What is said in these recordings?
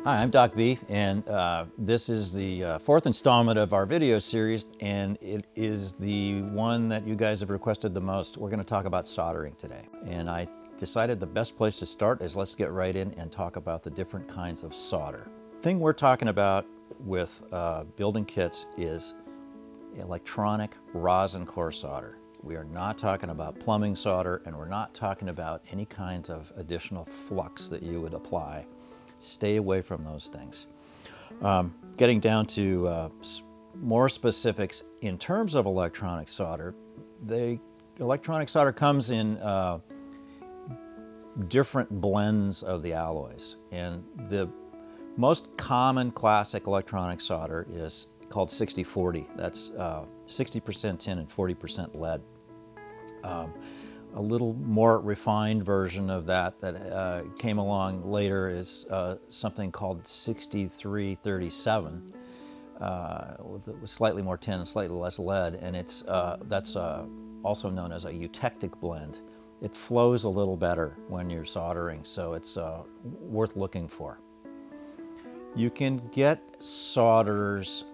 Hi, I'm Doc B, and this is the fourth installment of our video series, and it is the one that you guys have requested the most. We're going to talk about soldering today, and I decided the best place to start is let's get right in and talk about the different kinds of solder. The thing we're talking about with building kits is electronic rosin core solder. We are not talking about plumbing solder, and we're not talking about any kinds of additional flux that you would apply. Stay away from those things. Getting down to more specifics in terms of electronic solder, electronic solder comes in different blends of the alloys, and the most common classic electronic solder is called 60-40. That's 60% tin and 40% lead. A little more refined version of that came along later is something called 63-37, with slightly more tin and slightly less lead, and that's also known as a eutectic blend. It flows a little better when you're soldering, so it's worth looking for. You can get solders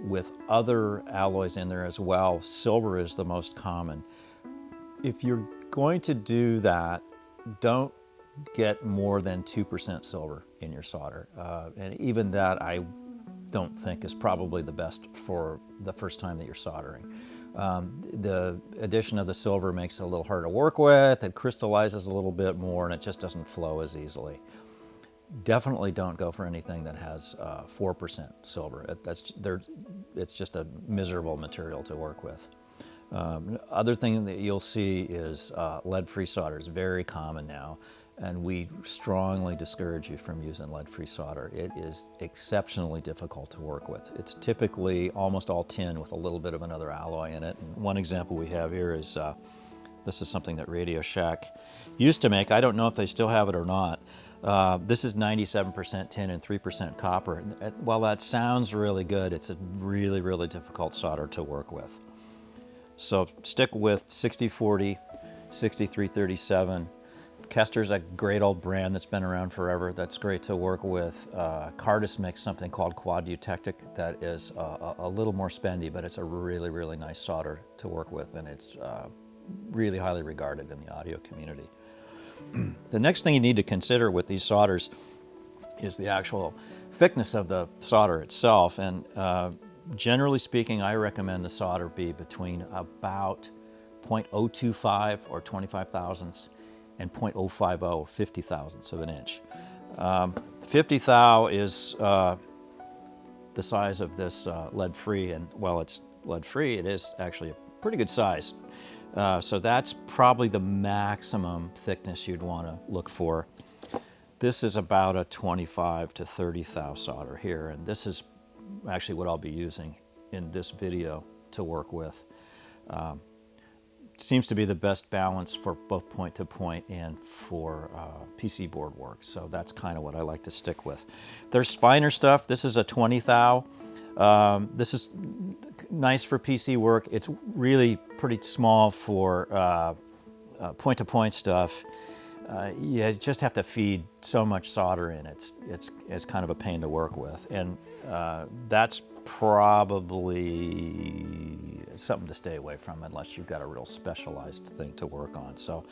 with other alloys in there as well. Silver is the most common. If you're going to do that, don't get more than 2% silver in your solder. And even that I don't think is probably the best for the first time that you're soldering. The addition of the silver makes it a little harder to work with, it crystallizes a little bit more, and it just doesn't flow as easily. Definitely don't go for anything that has 4% silver. It's just a miserable material to work with. Other thing that you'll see is lead-free solder is very common now, and we strongly discourage you from using lead-free solder. It is exceptionally difficult to work with. It's typically almost all tin with a little bit of another alloy in it. And one example we have here is this is something that Radio Shack used to make. I don't know if they still have it or not. This is 97% tin and 3% copper. And while that sounds really good, it's a really, really difficult solder to work with. So stick with 60-40, 63-37. Kester's a great old brand that's been around forever. That's great to work with. Cardis makes something called quad eutectic that is a little more spendy, but it's a really, really nice solder to work with, and it's really highly regarded in the audio community. The next thing you need to consider with these solders is the actual thickness of the solder itself, and generally speaking, I recommend the solder be between about 0.025 or 25 thousandths and 0.050, 50 thousandths of an inch. 50 thou is the size of this lead-free, and while it's lead-free, it is actually a pretty good size. So that's probably the maximum thickness you'd want to look for. This is about a 25 to 30 thou solder here, and this is actually what I'll be using in this video to work with. Seems to be the best balance for both point-to-point and for PC board work, so that's kind of what I like to stick with. There's finer stuff. This is a 20 thou. This is nice for PC work. It's really pretty small for point-to-point stuff. You just have to feed so much solder in. It's kind of a pain to work with, and that's probably something to stay away from unless you've got a real specialized thing to work on. So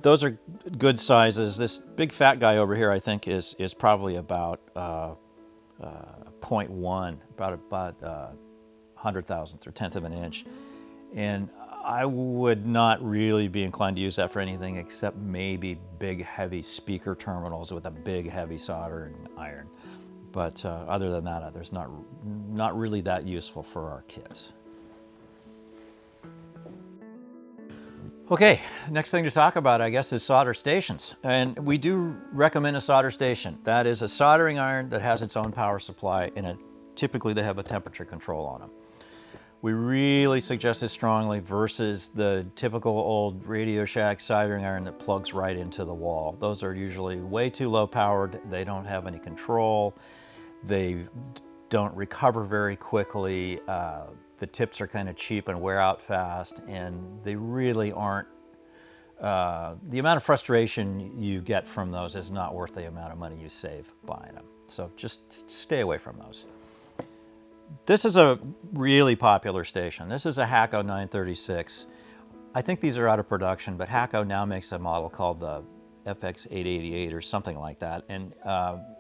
those are good sizes. This big fat guy over here, I think, is probably about 0.1, about 100 thousandth or 10th of an inch, and I would not really be inclined to use that for anything except maybe big heavy speaker terminals with a big heavy soldering iron. But other than that, there's not really that useful for our kits. Okay, next thing to talk about, I guess, is solder stations. And we do recommend a solder station. That is a soldering iron that has its own power supply, and typically they have a temperature control on them. We really suggest this strongly versus the typical old Radio Shack soldering iron that plugs right into the wall. Those are usually way too low powered. They don't have any control. They don't recover very quickly. The tips are kind of cheap and wear out fast, and they really aren't, the amount of frustration you get from those is not worth the amount of money you save buying them. So just stay away from those. This is a really popular station. This is a Hakko 936. I think these are out of production, but Hakko now makes a model called the FX888 or something like that, and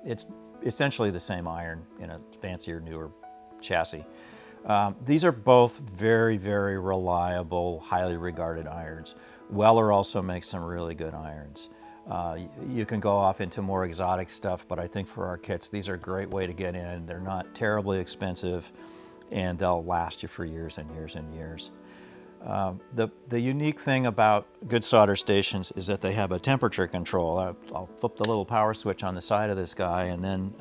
it's essentially the same iron in a fancier, newer chassis. These are both very, very reliable, highly regarded irons. Weller also makes some really good irons. You can go off into more exotic stuff, but I think for our kits, these are a great way to get in. They're not terribly expensive, and they'll last you for years and years and years. The unique thing about good solder stations is that they have a temperature control. I'll flip the little power switch on the side of this guy, and then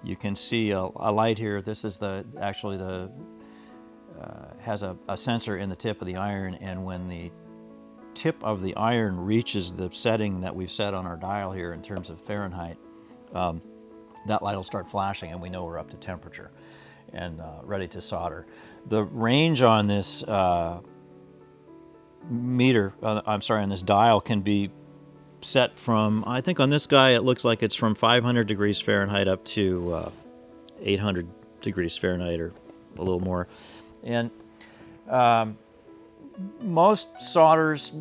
you can see a light here. This is has a sensor in the tip of the iron, and when the tip of the iron reaches the setting that we've set on our dial here in terms of Fahrenheit, that light will start flashing, and we know we're up to temperature and ready to solder. The range on this on this dial can be set from, I think on this guy it looks like it's from 500 degrees Fahrenheit up to 800 degrees Fahrenheit or a little more. And most solders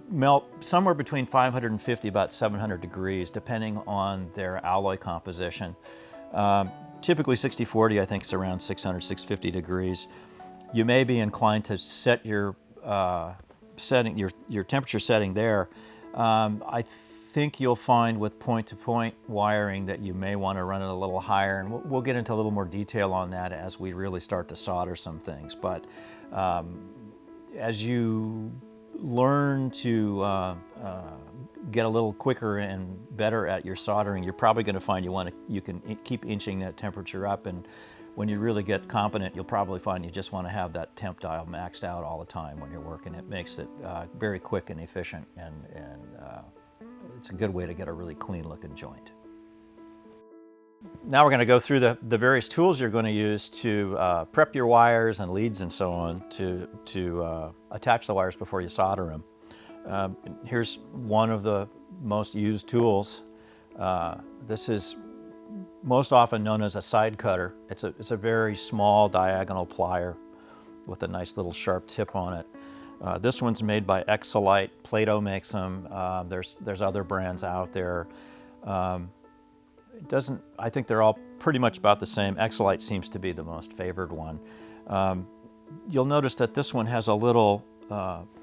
melt somewhere between 550 about 700 degrees depending on their alloy composition. Typically 60-40 I think is around 600, 650 degrees. You may be inclined to set your your temperature setting there. I think you'll find with point-to-point wiring that you may want to run it a little higher, and we'll get into a little more detail on that as we really start to solder some things. But as you learn to get a little quicker and better at your soldering, you're probably going to find you can keep inching that temperature up, and when you really get competent, you'll probably find you just want to have that temp dial maxed out all the time when you're working. It makes it very quick and efficient, and it's a good way to get a really clean looking joint. Now we're going to go through the various tools you're going to use to prep your wires and leads and so on to attach the wires before you solder them. Here's one of the most used tools. This is most often known as a side cutter. It's a very small diagonal plier with a nice little sharp tip on it. This one's made by Exolite. Plato makes them. There's other brands out there. I think they're all pretty much about the same. Exolite seems to be the most favored one. You'll notice that this one has a little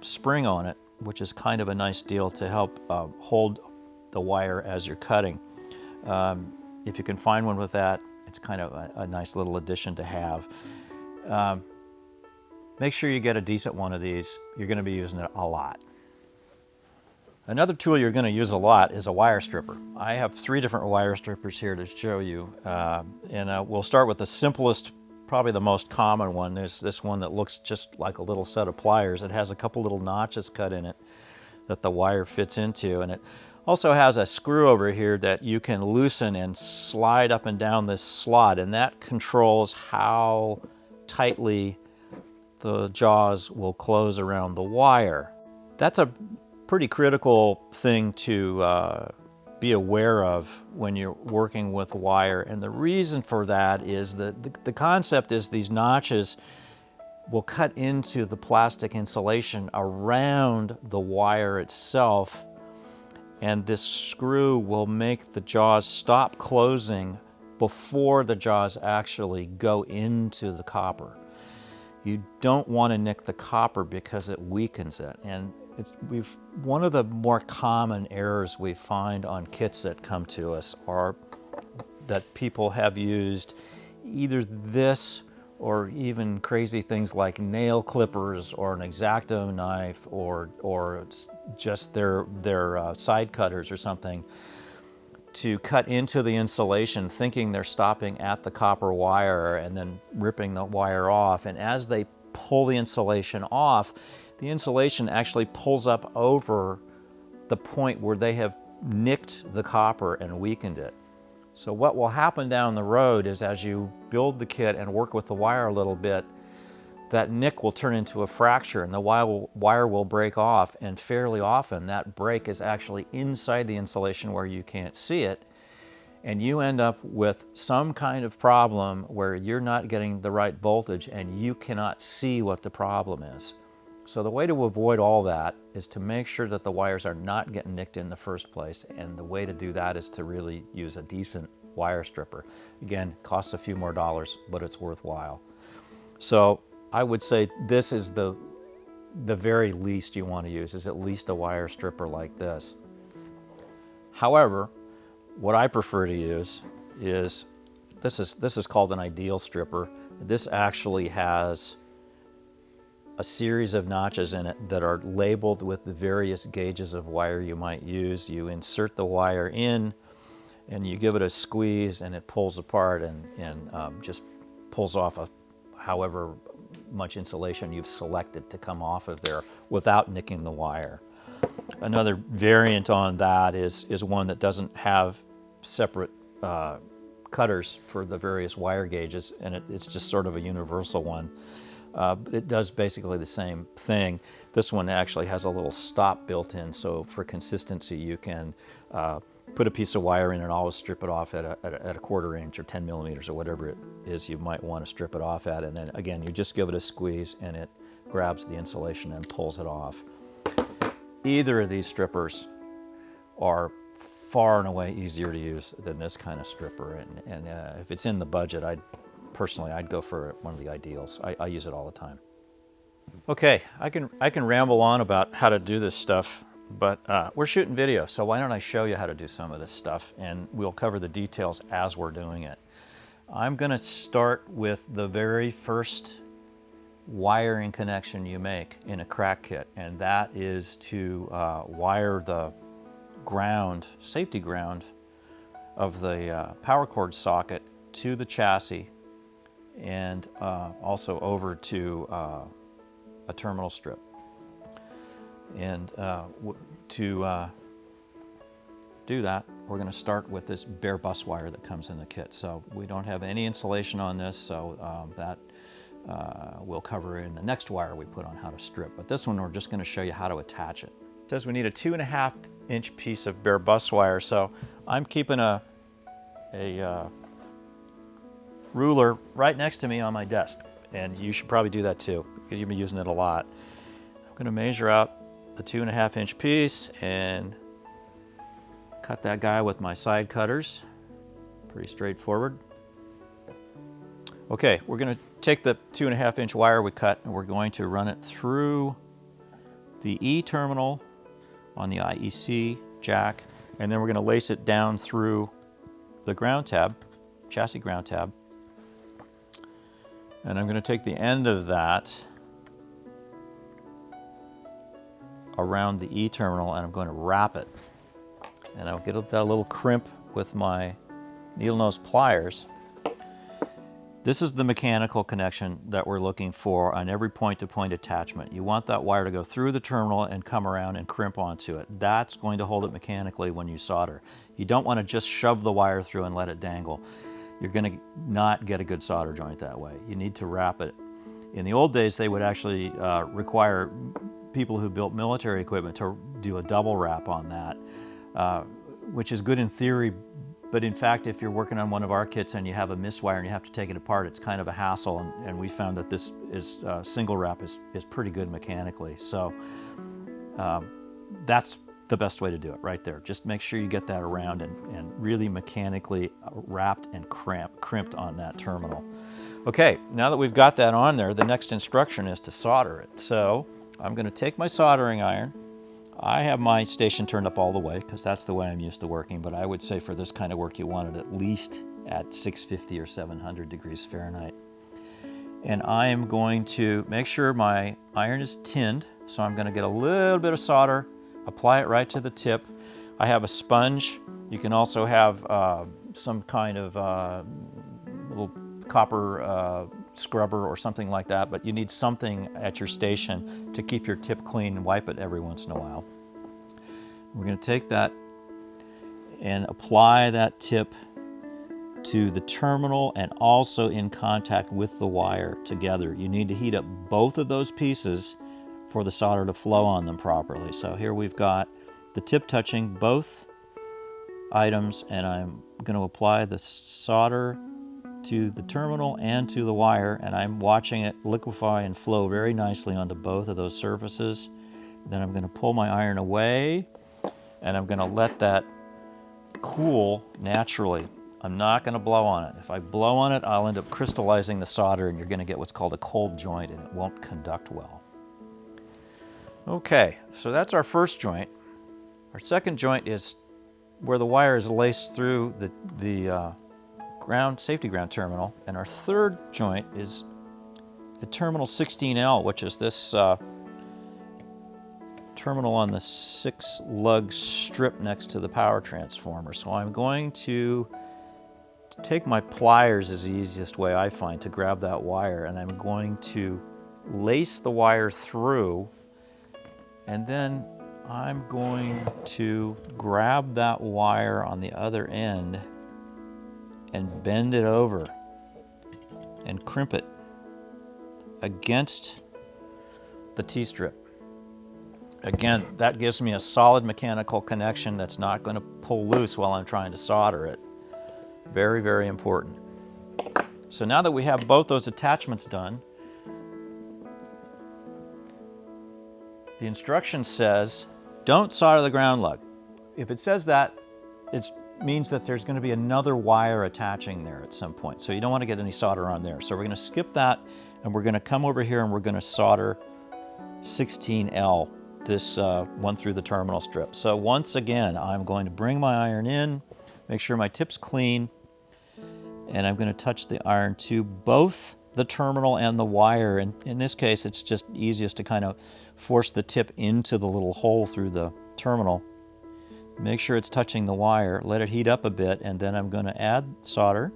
spring on it, which is kind of a nice deal to help hold the wire as you're cutting. If you can find one with that, it's kind of a nice little addition to have. Make sure you get a decent one of these. You're going to be using it a lot. Another tool you're going to use a lot is a wire stripper. I have 3 different wire strippers here to show you. We'll start with the simplest, probably the most common one. There's this one that looks just like a little set of pliers. It has a couple little notches cut in it that the wire fits into, and it also has a screw over here that you can loosen and slide up and down this slot, and that controls how tightly the jaws will close around the wire. That's a pretty critical thing to be aware of when you're working with wire, and the reason for that is that the concept is these notches will cut into the plastic insulation around the wire itself, and this screw will make the jaws stop closing before the jaws actually go into the copper. You don't want to nick the copper because it weakens it, and one of the more common errors we find on kits that come to us are that people have used either this or even crazy things like nail clippers or an X-Acto knife or just their side cutters or something, to cut into the insulation thinking they're stopping at the copper wire and then ripping the wire off. And as they pull the insulation off, the insulation actually pulls up over the point where they have nicked the copper and weakened it. So what will happen down the road is, as you build the kit and work with the wire a little bit, that nick will turn into a fracture and the wire will break off, and fairly often that break is actually inside the insulation where you can't see it, and you end up with some kind of problem where you're not getting the right voltage and you cannot see what the problem is. So the way to avoid all that is to make sure that the wires are not getting nicked in the first place, and the way to do that is to really use a decent wire stripper. Again, costs a few more dollars, but it's worthwhile. So I would say this is the very least you want to use, is at least a wire stripper like this. However, what I prefer to use is this is called an ideal stripper. This actually has a series of notches in it that are labeled with the various gauges of wire you might use. You insert the wire in and you give it a squeeze and it pulls apart and just pulls off however much insulation you've selected to come off of there without nicking the wire. Another variant on that is one that doesn't have separate cutters for the various wire gauges, and it's just sort of a universal one. But it does basically the same thing. This one actually has a little stop built in, so for consistency you can put a piece of wire in and always strip it off at a 1/4 inch or 10 millimeters or whatever it is you might want to strip it off at, and then again you just give it a squeeze and it grabs the insulation and pulls it off. Either of these strippers are far and away easier to use than this kind of stripper, and if it's in the budget, I'd go for one of the ideals. I use it all the time. Okay, I can ramble on about how to do this stuff, but we're shooting video, so why don't I show you how to do some of this stuff, and we'll cover the details as we're doing it. I'm going to start with the very first wiring connection you make in a crack kit, and that is to wire the ground, safety ground of the power cord socket to the chassis, and also over to a terminal strip. And to do that, we're going to start with this bare bus wire that comes in the kit. So we don't have any insulation on this, so that we'll cover in the next wire we put on how to strip. But this one, we're just going to show you how to attach it. It says we need a 2.5 inch piece of bare bus wire, so I'm keeping a ruler right next to me on my desk, and you should probably do that too because you've been using it a lot. I'm going to measure out the 2.5 inch piece and cut that guy with my side cutters. Pretty straightforward. Okay, we're going to take the 2.5 inch wire we cut and we're going to run it through the E terminal on the IEC jack, and then we're going to lace it down through the ground tab, chassis ground tab. And I'm going to take the end of that around the E terminal and I'm going to wrap it. And I'll get that little crimp with my needle nose pliers. This is the mechanical connection that we're looking for on every point-to-point attachment. You want that wire to go through the terminal and come around and crimp onto it. That's going to hold it mechanically when you solder. You don't want to just shove the wire through and let it dangle. You're going to not get a good solder joint that way. You need to wrap it. In the old days, they would actually require people who built military equipment to do a double wrap on that, which is good in theory, but in fact, if you're working on one of our kits and you have a miswire and you have to take it apart, it's kind of a hassle, and we found that this is single wrap is pretty good mechanically. So that's the best way to do it right there. Just make sure you get that around and really mechanically wrapped and crimped on that terminal. Okay, now that we've got that on there, the next instruction is to solder it. So I'm going to take my soldering iron. I have my station turned up all the way because that's the way I'm used to working, but I would say for this kind of work you want it at least at 650 or 700 degrees Fahrenheit. And I am going to make sure my iron is tinned. So I'm going to get a little bit of solder, apply it right to the tip. I have a sponge. You can also have some kind of little copper scrubber or something like that, but you need something at your station to keep your tip clean and wipe it every once in a while. We're going to take that and apply that tip to the terminal and also in contact with the wire together. You need to heat up both of those pieces for the solder to flow on them properly. So here we've got the tip touching both items, and I'm going to apply the solder to the terminal and to the wire, and I'm watching it liquefy and flow very nicely onto both of those surfaces. Then I'm going to pull my iron away, and I'm going to let that cool naturally. I'm not going to blow on it. If I blow on it, I'll end up crystallizing the solder, and you're going to get what's called a cold joint, and it won't conduct well. Okay, so that's our first joint. Our second joint is where the wire is laced through the safety ground terminal, and our third joint is the terminal 16L, which is this terminal on the 6-lug strip next to the power transformer. So I'm going to take my pliers, is the easiest way I find to grab that wire, and I'm going to lace the wire through, and then I'm going to grab that wire on the other end and bend it over and crimp it against the T-strip. Again, that gives me a solid mechanical connection that's not going to pull loose while I'm trying to solder it. Very, very important. So now that we have both those attachments done, the instruction says, don't solder the ground lug. If it says that, it means that there's going to be another wire attaching there at some point. So you don't want to get any solder on there. So we're going to skip that, and we're going to come over here and we're going to solder 16L, this one through the terminal strip. So once again, I'm going to bring my iron in, make sure my tip's clean, and I'm going to touch the iron to both the terminal and the wire. And in this case, it's just easiest to kind of force the tip into the little hole through the terminal. Make sure it's touching the wire, let it heat up a bit, and then I'm going to add solder.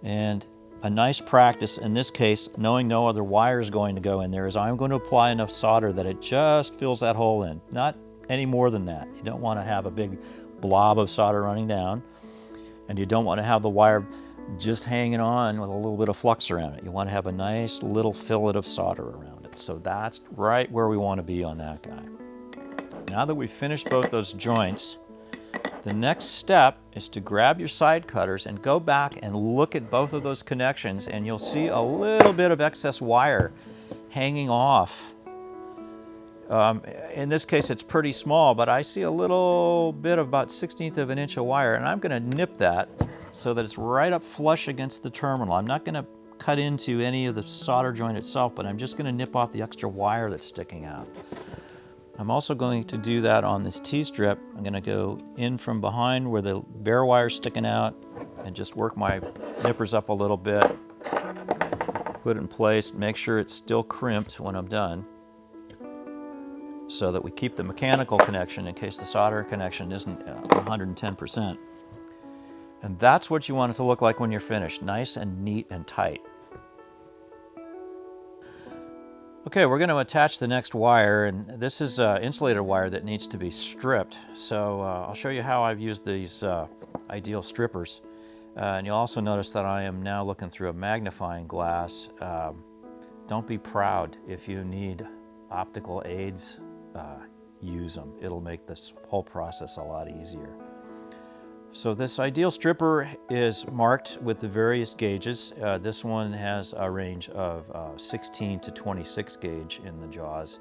And a nice practice in this case, knowing no other wire is going to go in there, is I'm going to apply enough solder that it just fills that hole in. Not any more than that. You don't want to have a big blob of solder running down, and you don't want to have the wire just hanging on with a little bit of flux around it. You want to have a nice little fillet of solder around it. So that's right where we want to be on that guy. Now that we've finished both those joints, the next step is to grab your side cutters and go back and look at both of those connections, and you'll see a little bit of excess wire hanging off. In this case, it's pretty small, but I see a little bit of about 1/16 of an inch of wire, and I'm going to nip that so that it's right up flush against the terminal. I'm not going to cut into any of the solder joint itself, but I'm just going to nip off the extra wire that's sticking out. I'm also going to do that on this T-strip. I'm going to go in from behind where the bare wire's sticking out and just work my nippers up a little bit, put it in place, make sure it's still crimped when I'm done, so that we keep the mechanical connection in case the solder connection isn't 110%. And that's what you want it to look like when you're finished, nice and neat and tight. Okay, we're going to attach the next wire, and this is insulator wire that needs to be stripped. So I'll show you how I've used these ideal strippers. And you'll also notice that I am now looking through a magnifying glass. Don't be proud. If you need optical aids, use them. It'll make this whole process a lot easier. So this ideal stripper is marked with the various gauges. This one has a range of 16 to 26 gauge in the jaws.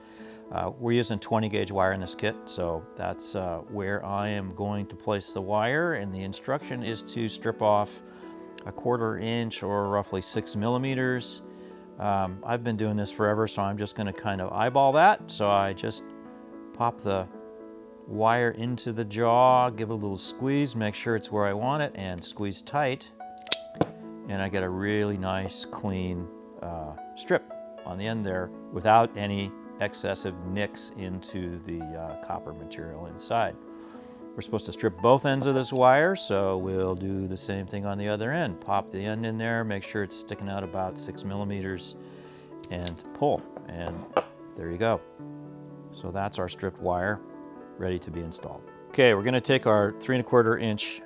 We're using 20 gauge wire in this kit, so that's where I am going to place the wire, and the instruction is to strip off 1/4 inch or roughly 6 millimeters. I've been doing this forever, so I'm just going to kind of eyeball that. So I just pop the wire into the jaw, give it a little squeeze, make sure it's where I want it, and squeeze tight. And I get a really nice, clean strip on the end there without any excessive nicks into the copper material inside. We're supposed to strip both ends of this wire, so we'll do the same thing on the other end. Pop the end in there, make sure it's sticking out about 6 millimeters, and pull. And there you go. So that's our stripped wire, ready to be installed. Okay, we're gonna take our 3 1/4 inch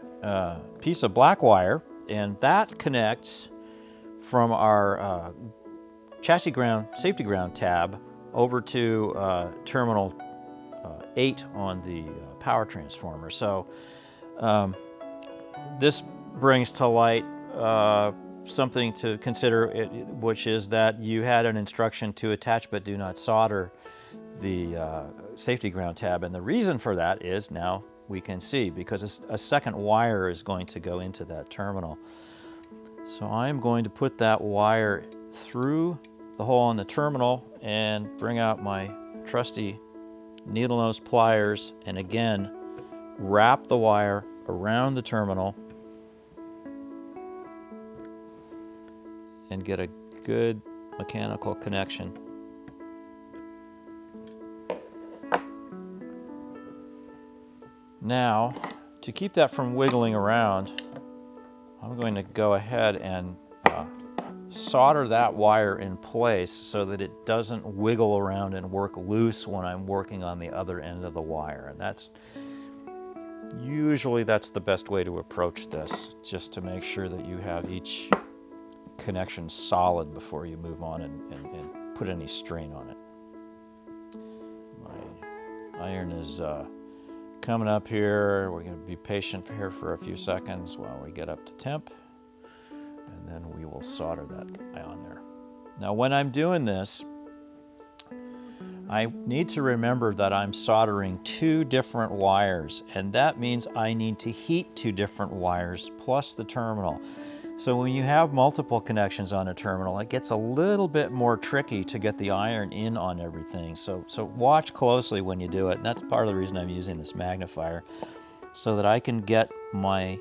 piece of black wire, and that connects from our chassis ground, safety ground tab over to terminal 8 on the power transformer. So this brings to light something to consider, which is that you had an instruction to attach but do not solder the safety ground tab. And the reason for that is, now we can see, because a second wire is going to go into that terminal. So I'm going to put that wire through the hole in the terminal and bring out my trusty needle nose pliers, and again wrap the wire around the terminal and get a good mechanical connection. Now, to keep that from wiggling around, I'm going to go ahead and solder that wire in place so that it doesn't wiggle around and work loose when I'm working on the other end of the wire. And that's usually the best way to approach this, just to make sure that you have each connection solid before you move on and put any strain on it. My iron is coming up here. We're going to be patient here for a few seconds while we get up to temp, and then we will solder that guy on there. Now, when I'm doing this, I need to remember that I'm soldering 2 different wires, and that means I need to heat 2 different wires plus the terminal. So when you have multiple connections on a terminal, it gets a little bit more tricky to get the iron in on everything. So watch closely when you do it, and that's part of the reason I'm using this magnifier, so that I can get my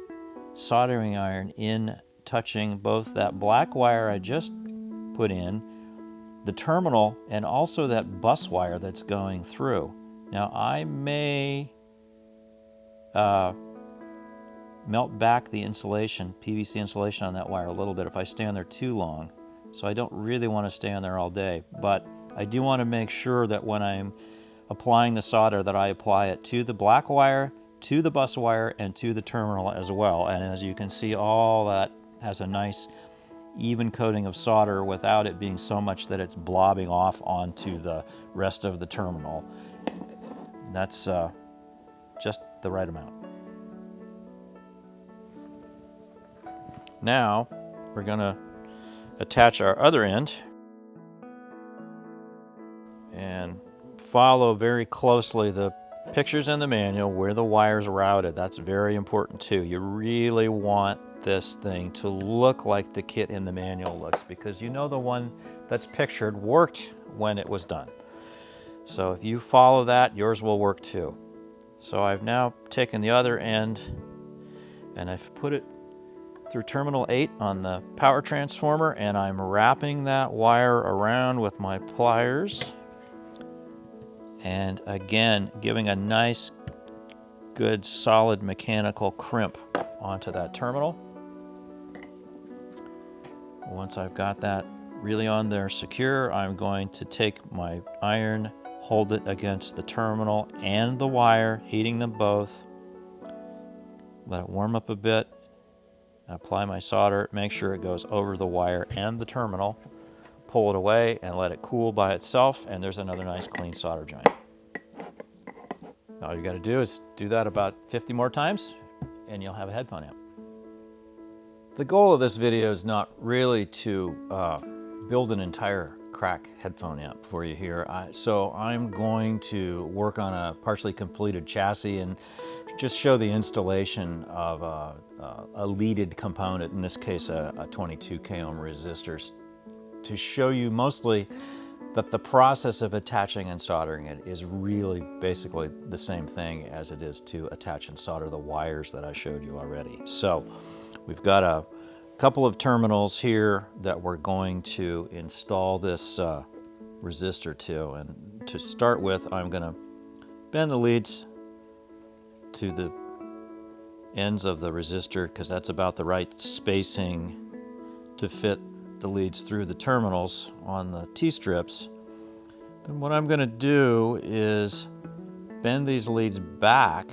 soldering iron in, touching both that black wire I just put in, the terminal, and also that bus wire that's going through. Now I may melt back the insulation, PVC insulation on that wire a little bit if I stay on there too long. So I don't really want to stay on there all day, but I do want to make sure that when I'm applying the solder that I apply it to the black wire, to the bus wire, and to the terminal as well. And as you can see, all that has a nice even coating of solder without it being so much that it's blobbing off onto the rest of the terminal. That's just the right amount. Now we're going to attach our other end and follow very closely the pictures in the manual where the wire's routed. That's very important too. You really want this thing to look like the kit in the manual looks, because you know the one that's pictured worked when it was done. So if you follow that, yours will work too. So I've now taken the other end and I've put it through terminal 8 on the power transformer, and I'm wrapping that wire around with my pliers, and again giving a nice good solid mechanical crimp onto that terminal. Once I've got that really on there secure, I'm going to take my iron, hold it against the terminal and the wire, heating them both, let it warm up a bit, apply my solder, make sure it goes over the wire and the terminal, pull it away and let it cool by itself, and there's another nice clean solder joint. All you got to do is do that about 50 more times and you'll have a headphone amp. The goal of this video is not really to build an entire crack headphone amp for you here. So I'm going to work on a partially completed chassis and just show the installation of a leaded component, in this case a 22 k ohm resistor, to show you mostly But the process of attaching and soldering it is really basically the same thing as it is to attach and solder the wires that I showed you already. So we've got a couple of terminals here that we're going to install this resistor to. And to start with, I'm going to bend the leads to the ends of the resistor because that's about the right spacing to fit the leads through the terminals on the T-strips. Then what I'm going to do is bend these leads back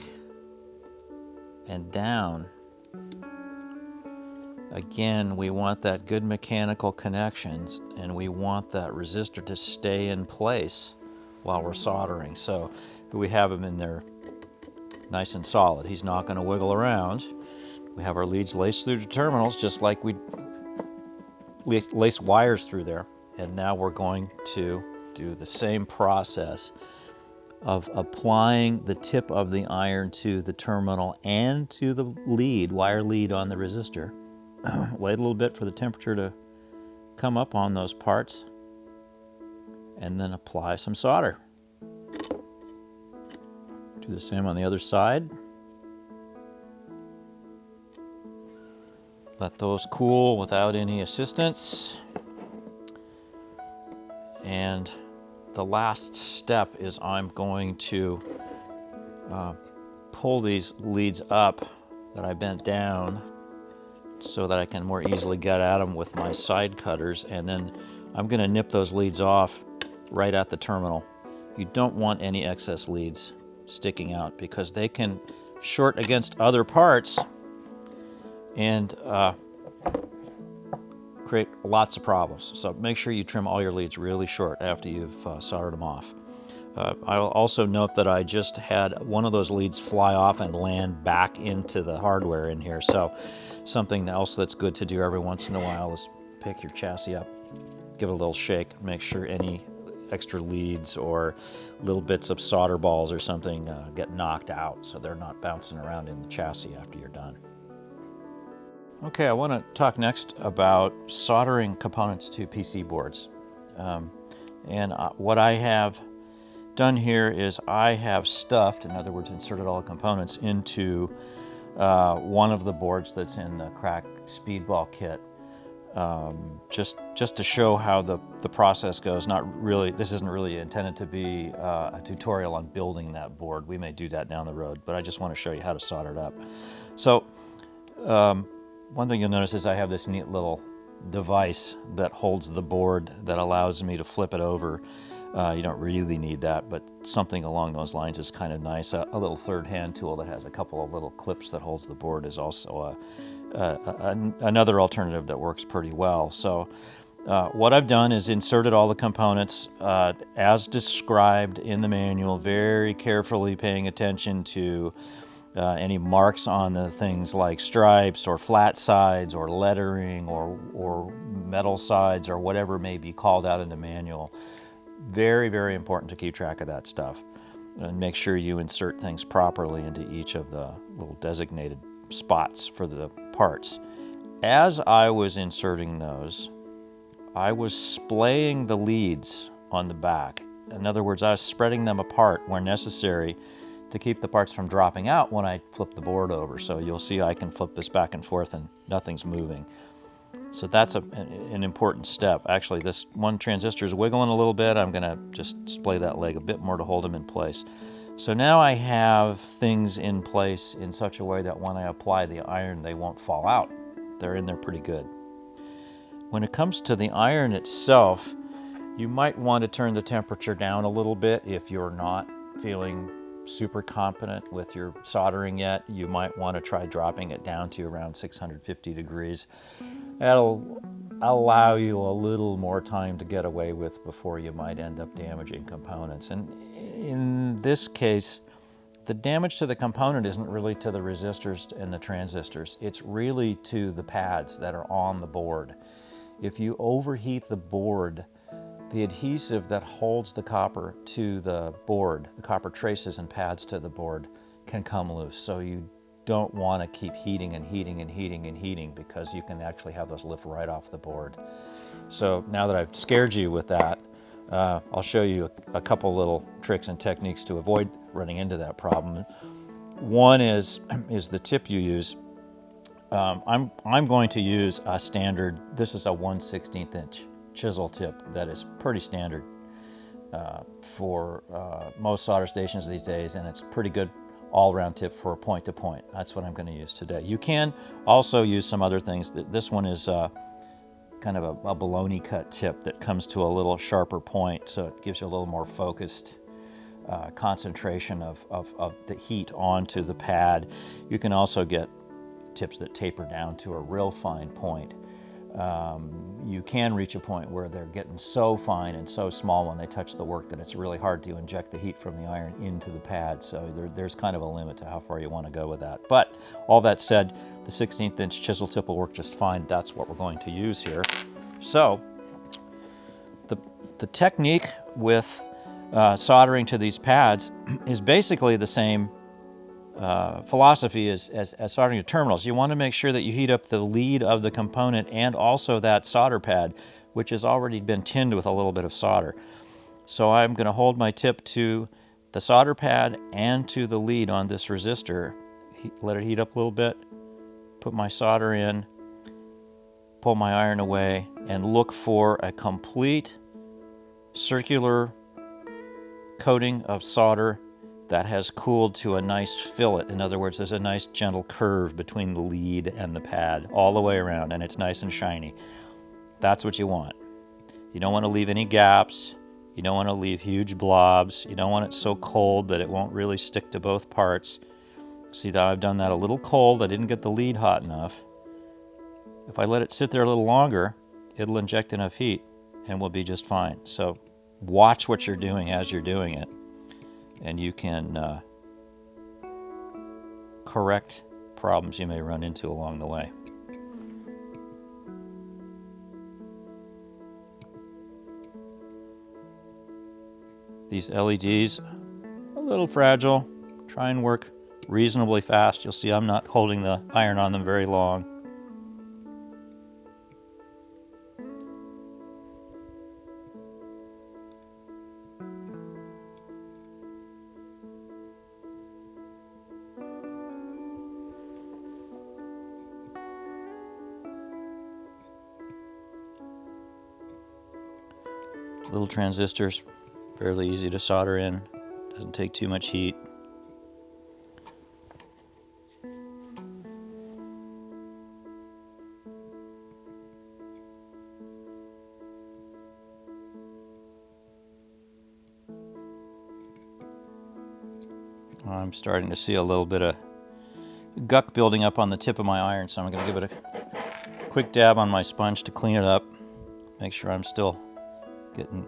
and down. Again, we want that good mechanical connections, and we want that resistor to stay in place while we're soldering. So we have him in there nice and solid. He's not going to wiggle around. We have our leads laced through the terminals just like we lace wires through there. And now we're going to do the same process of applying the tip of the iron to the terminal and to the lead, wire lead on the resistor. Wait a little bit for the temperature to come up on those parts, and then apply some solder. Do the same on the other side. Let those cool without any assistance. And the last step is I'm going to pull these leads up that I bent down so that I can more easily get at them with my side cutters, and then I'm going to nip those leads off right at the terminal. You don't want any excess leads sticking out because they can short against other parts and create lots of problems. So make sure you trim all your leads really short after you've soldered them off. I will also note that I just had one of those leads fly off and land back into the hardware in here. So something else that's good to do every once in a while is pick your chassis up, give it a little shake, make sure any extra leads or little bits of solder balls or something get knocked out so they're not bouncing around in the chassis after you're done. Okay, I want to talk next about soldering components to PC boards. What I have done here is I have stuffed, in other words, inserted all the components into one of the boards that's in the crack speedball kit, just to show how the process goes. Not really, this isn't really intended to be a tutorial on building that board. We may do that down the road, but I just want to show you how to solder it up. So one thing you'll notice is I have this neat little device that holds the board that allows me to flip it over. You don't really need that, but something along those lines is kind of nice. A little third hand tool that has a couple of little clips that holds the board is also another alternative that works pretty well. So what I've done is inserted all the components as described in the manual, very carefully paying attention to any marks on the things like stripes or flat sides or lettering or metal sides or whatever may be called out in the manual. Very, very important to keep track of that stuff and make sure you insert things properly into each of the little designated spots for the parts. As I was inserting those, I was splaying the leads on the back. In other words, I was spreading them apart where necessary to keep the parts from dropping out when I flip the board over. So you'll see I can flip this back and forth and nothing's moving. So that's an important step. Actually, this one transistor is wiggling a little bit. I'm going to just splay that leg a bit more to hold them in place. So now I have things in place in such a way that when I apply the iron, they won't fall out. They're in there pretty good. When it comes to the iron itself, you might want to turn the temperature down a little bit if you're not feeling super competent with your soldering yet. You might want to try dropping it down to around 650 degrees. That'll allow you a little more time to get away with before you might end up damaging components. And in this case, the damage to the component isn't really to the resistors and the transistors. It's really to the pads that are on the board. If you overheat the board, the adhesive that holds the copper to the board, the copper traces and pads to the board, can come loose. So you don't want to keep heating and heating and heating and heating because you can actually have those lift right off the board. So now that I've scared you with that, I'll show you a couple little tricks and techniques to avoid running into that problem. One is the tip you use. I'm going to use a standard, this is a 1/16 inch chisel tip that is pretty standard for most solder stations these days, and it's pretty good all-around tip for point to point. That's what I'm going to use today. You can also use some other things. This one is kind of a baloney cut tip that comes to a little sharper point, so it gives you a little more focused concentration of the heat onto the pad. You can also get tips that taper down to a real fine point. You can reach a point where they're getting so fine and so small when they touch the work that it's really hard to inject the heat from the iron into the pad. So there's kind of a limit to how far you want to go with that. But all that said, the 1/16 inch chisel tip will work just fine. That's what we're going to use here. So the technique with soldering to these pads is basically the same philosophy as soldering to terminals. You want to make sure that you heat up the lead of the component and also that solder pad, which has already been tinned with a little bit of solder. So I'm going to hold my tip to the solder pad and to the lead on this resistor, let it heat up a little bit, put my solder in, pull my iron away, and look for a complete circular coating of solder that has cooled to a nice fillet. In other words, there's a nice gentle curve between the lead and the pad all the way around, and it's nice and shiny. That's what you want. You don't want to leave any gaps. You don't want to leave huge blobs. You don't want it so cold that it won't really stick to both parts. See that I've done that a little cold. I didn't get the lead hot enough. If I let it sit there a little longer, it'll inject enough heat and we'll be just fine. So watch what you're doing as you're doing it, and you can correct problems you may run into along the way. These LEDs, a little fragile. Try and work reasonably fast. You'll see I'm not holding the iron on them very long. Little transistors, fairly easy to solder in, doesn't take too much heat. I'm starting to see a little bit of guck building up on the tip of my iron, so I'm going to give it a quick dab on my sponge to clean it up, make sure I'm still getting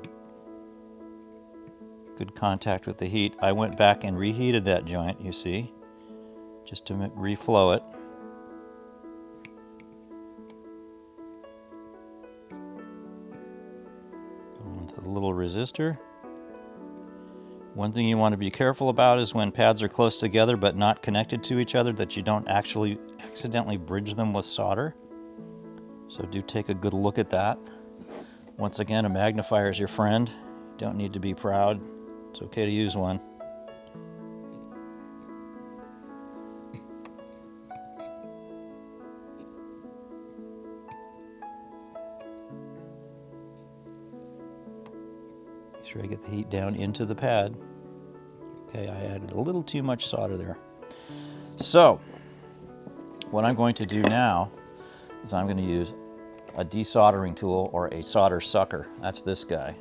good contact with the heat. I went back and reheated that joint, you see, just to reflow it. Going to the little resistor. One thing you want to be careful about is when pads are close together but not connected to each other, that you don't actually accidentally bridge them with solder. So do take a good look at that. Once again, a magnifier is your friend. Don't need to be proud. It's okay to use one. Make sure I get the heat down into the pad. Okay, I added a little too much solder there. So, what I'm going to do now is I'm going to use a desoldering tool or a solder sucker. That's this guy.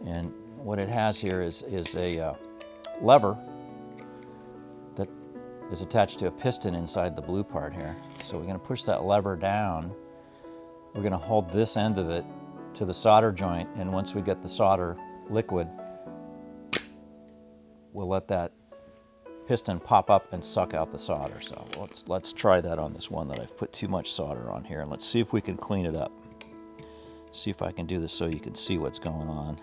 And what it has here is a lever that is attached to a piston inside the blue part here. So we're going to push that lever down. We're going to hold this end of it to the solder joint, and once we get the solder liquid, we'll let that piston pop up and suck out the solder. So let's try that on this one that I've put too much solder on here, and let's see if we can clean it up. See if I can do this so you can see what's going on.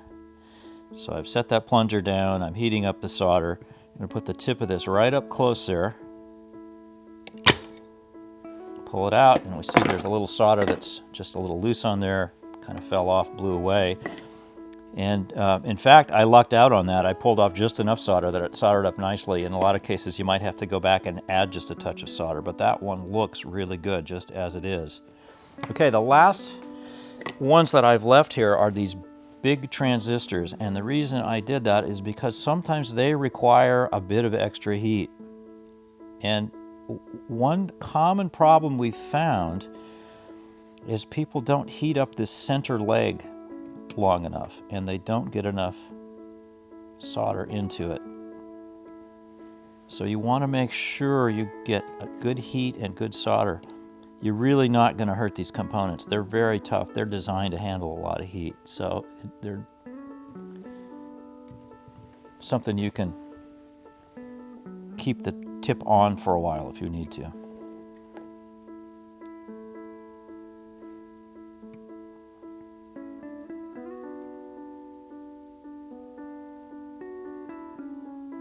So I've set that plunger down, I'm heating up the solder. I'm going to put the tip of this right up close there. Pull it out, and we see there's a little solder that's just a little loose on there, kind of fell off, blew away. And in fact, I lucked out on that. I pulled off just enough solder that it soldered up nicely. In a lot of cases, you might have to go back and add just a touch of solder, but that one looks really good just as it is. Okay, the last ones that I've left here are these big transistors, and the reason I did that is because sometimes they require a bit of extra heat. And one common problem we found is people don't heat up this center leg long enough, and they don't get enough solder into it. So you want to make sure you get a good heat and good solder. You're really not going to hurt these components. They're very tough. They're designed to handle a lot of heat. So they're something you can keep the tip on for a while if you need to.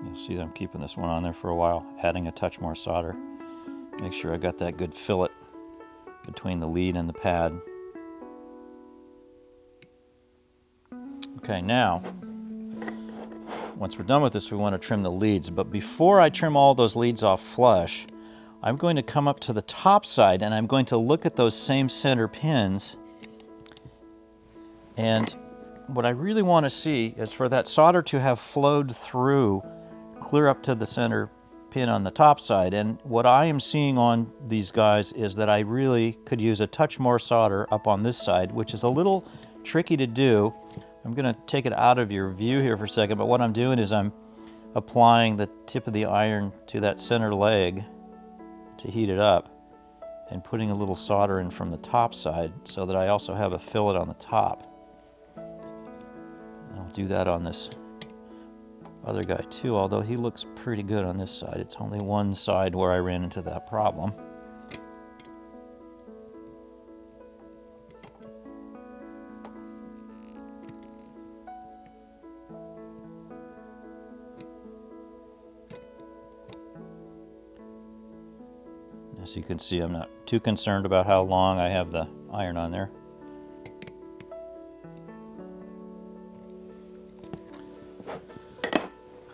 You'll see that I'm keeping this one on there for a while, adding a touch more solder. Make sure I got that good fillet between the lead and the pad. Okay, now, once we're done with this, we want to trim the leads. But before I trim all those leads off flush, I'm going to come up to the top side and I'm going to look at those same center pins. And what I really want to see is for that solder to have flowed through clear up to the center pin on the top side. And what I am seeing on these guys is that I really could use a touch more solder up on this side, which is a little tricky to do. I'm going to take it out of your view here for a second, but what I'm doing is I'm applying the tip of the iron to that center leg to heat it up and putting a little solder in from the top side so that I also have a fillet on the top. I'll do that on this other guy too, although he looks pretty good on this side. It's only one side where I ran into that problem. As you can see, I'm not too concerned about how long I have the iron on there.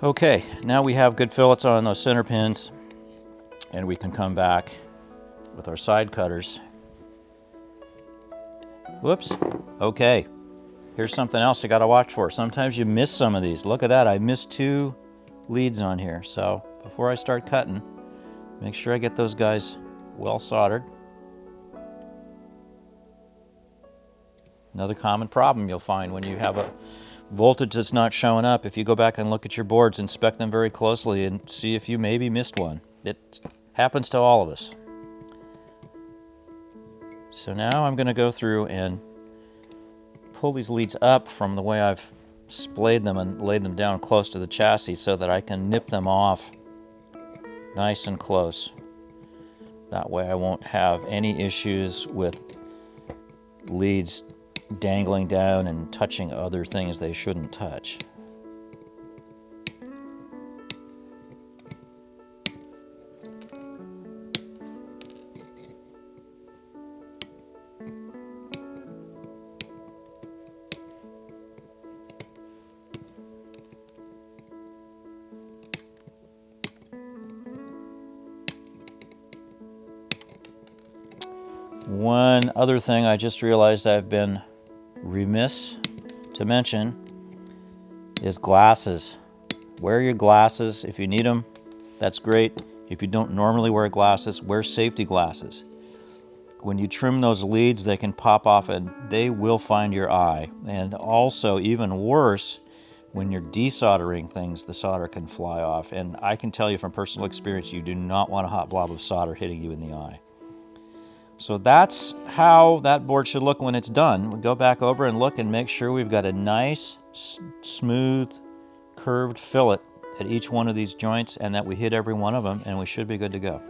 Okay, now we have good fillets on those center pins, and we can come back with our side cutters. Whoops. Okay, here's something else you got to watch for. Sometimes you miss some of these. Look at that, I missed 2 leads on here. So before I start cutting, make sure I get those guys well soldered. Another common problem you'll find when you have a voltage that's not showing up, if you go back and look at your boards, inspect them very closely and see if you maybe missed one. It happens to all of us. So now I'm going to go through and pull these leads up from the way I've splayed them and laid them down close to the chassis so that I can nip them off nice and close. That way I won't have any issues with leads dangling down and touching other things they shouldn't touch. One other thing I just realized I've been remiss to mention is glasses. Wear your glasses if you need them. That's great. If you don't normally wear glasses, wear safety glasses. When you trim those leads, they can pop off and they will find your eye. And also, even worse, when you're desoldering things, the solder can fly off. And I can tell you from personal experience, you do not want a hot blob of solder hitting you in the eye. So that's how that board should look when it's done. We'll go back over and look and make sure we've got a nice, smooth, curved fillet at each one of these joints and that we hit every one of them, and we should be good to go.